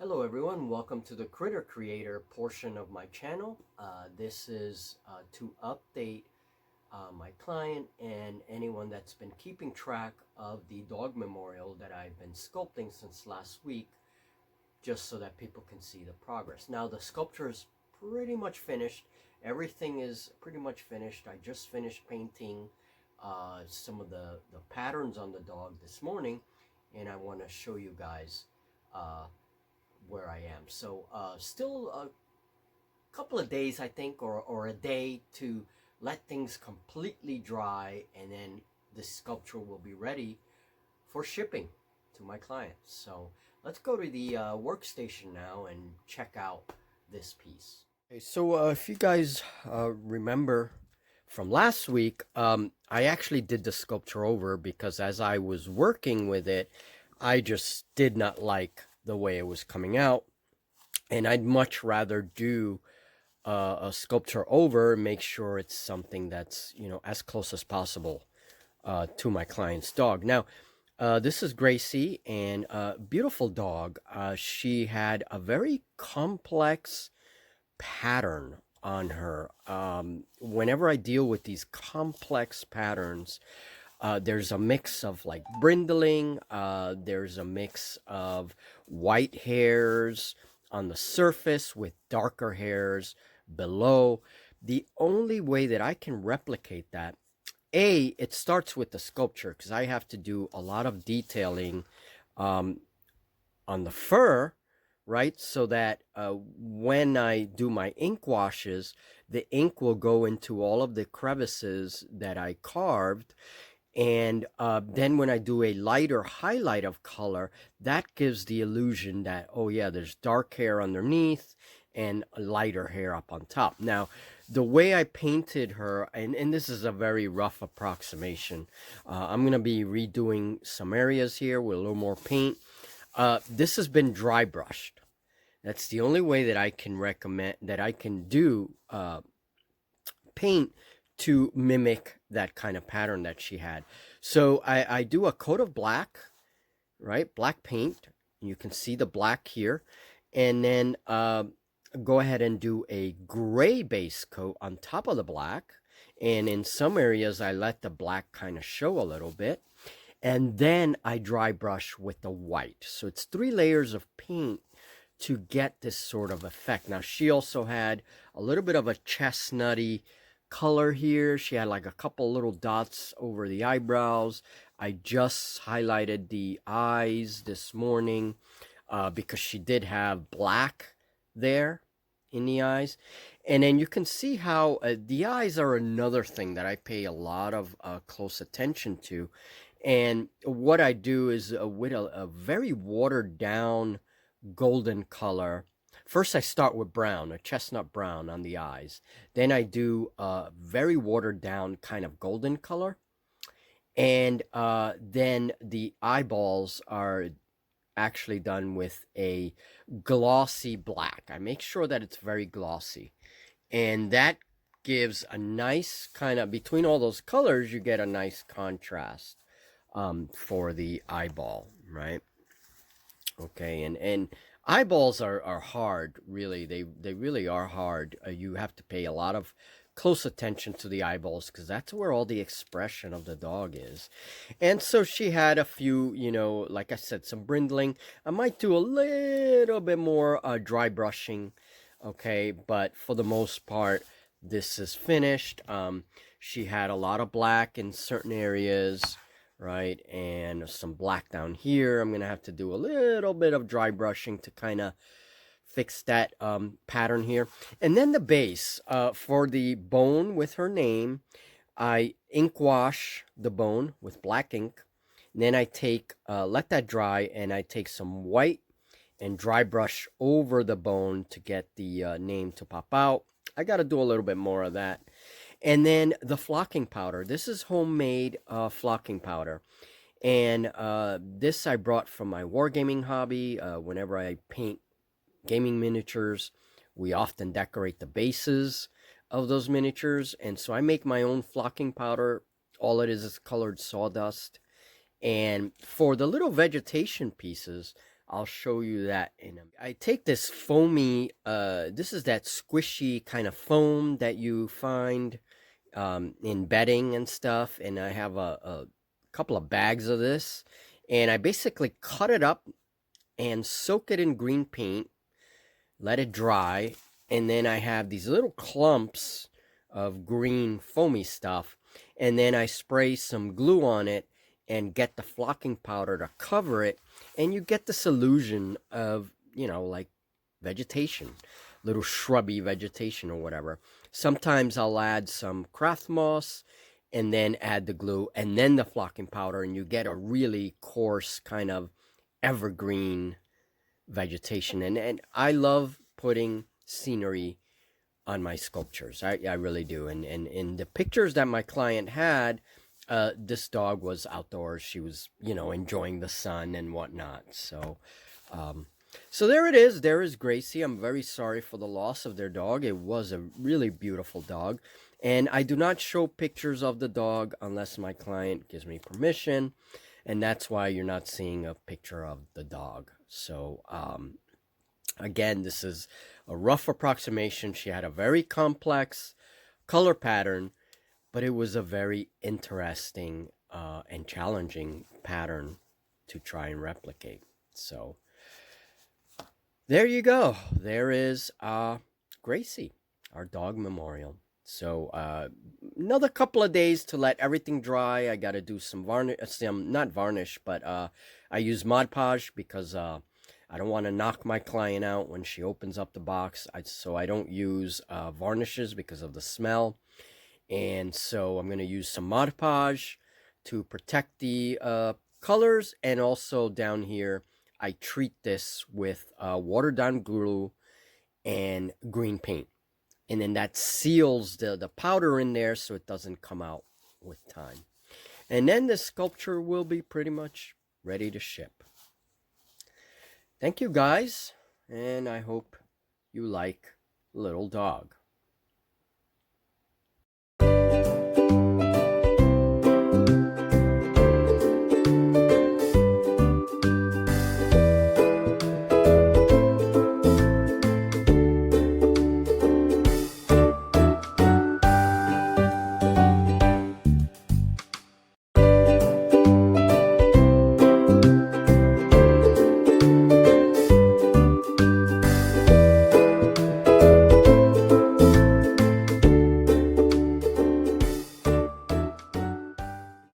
Hello everyone, welcome to the Critter Creator portion of my channel. This is to update my client and anyone that's been keeping track of the dog memorial that I've been sculpting since last week, just so that people can see the progress. Now the sculpture is pretty much finished. Everything is pretty much finished. I just finished painting some of the patterns on the dog this morning, and I want to show you guys uh, where I am. So still a couple of days, I think, or a day to let things completely dry, and then the sculpture will be ready for shipping to my clients. So let's go to the workstation now and check out this piece. Okay, so if you guys remember from last week, I actually did the sculpture over because as I was working with it, I just did not like the way it was coming out, and I'd much rather do a sculpture over, make sure it's something that's as close as possible to my client's dog. Now, this is Gracie, and beautiful dog. She had a very complex pattern on her. Whenever I deal with these complex patterns, there's a mix of like brindling, there's a mix of white hairs on the surface with darker hairs below. The only way that I can replicate that, it starts with the sculpture because I have to do a lot of detailing on the fur, right? So that when I do my ink washes, the ink will go into all of the crevices that I carved, and then when I do a lighter highlight of color, that gives the illusion that, oh yeah, there's dark hair underneath and lighter hair up on top. Now, the way I painted her, and this is a very rough approximation. I'm going to be redoing some areas here with a little more paint. This has been dry brushed. That's the only way that I can recommend, that I can do paint to mimic that kind of pattern that she had. So I do a coat of black, right? Black paint. You can see the black here. And then go ahead and do a gray base coat on top of the black. And in some areas, I let the black kind of show a little bit. And then I dry brush with the white. So it's 3 layers of paint to get this sort of effect. Now, she also had a little bit of a chestnutty color here. She had like a couple little dots over the eyebrows. I just highlighted the eyes this morning because she did have black there in the eyes. And then you can see how the eyes are another thing that I pay a lot of close attention to. And what I do is with a very watered down golden color. First, I start with brown, a chestnut brown on the eyes. Then I do a very watered down kind of golden color. And then the eyeballs are actually done with a glossy black. I make sure that it's very glossy. And that gives a nice kind of, between all those colors, you get a nice contrast for the eyeball, right? Okay, and eyeballs are hard, really. They really are hard. You have to pay a lot of close attention to the eyeballs because that's where all the expression of the dog is. And so she had a few, like I said, some brindling. I might do a little bit more dry brushing, okay, but for the most part, this is finished. She had a lot of black in certain areas, right, and some black down here. I'm gonna have to do a little bit of dry brushing to kind of fix that pattern here. And then the base for the bone with her name, I ink wash the bone with black ink. And then I take let that dry, and I take some white and dry brush over the bone to get the name to pop out. I got to do a little bit more of that. And then the flocking powder. This is homemade flocking powder. And this I brought from my wargaming hobby. Whenever I paint gaming miniatures, we often decorate the bases of those miniatures. And so I make my own flocking powder. All it is colored sawdust. And for the little vegetation pieces, I'll show you that in a. I take this foamy. This is that squishy kind of foam that you find in bedding and stuff, and I have a couple of bags of this, and I basically cut it up and soak it in green paint, let it dry, and then I have these little clumps of green foamy stuff, and then I spray some glue on it and get the flocking powder to cover it, and you get this illusion of, like vegetation, little shrubby vegetation or whatever. Sometimes I'll add some craft moss and then add the glue and then the flocking powder, and you get a really coarse kind of evergreen vegetation. And I love putting scenery on my sculptures. I really do. And in the pictures that my client had, this dog was outdoors. She was, enjoying the sun and whatnot. So there it is. There is Gracie. I'm very sorry for the loss of their dog. It was a really beautiful dog. And I do not show pictures of the dog unless my client gives me permission. And that's why you're not seeing a picture of the dog. So, again, this is a rough approximation. She had a very complex color pattern, but it was a very interesting and challenging pattern to try and replicate. So there you go. There is Gracie, our dog memorial. So another couple of days to let everything dry. I got to do some varnish, not varnish, but I use Mod Podge because I don't want to knock my client out when she opens up the box. So I don't use varnishes because of the smell. And so I'm going to use some Mod Podge to protect the colors. And also down here, I treat this with watered down glue and green paint. And then that seals the powder in there so it doesn't come out with time. And then the sculpture will be pretty much ready to ship. Thank you guys, and I hope you like Little Dog.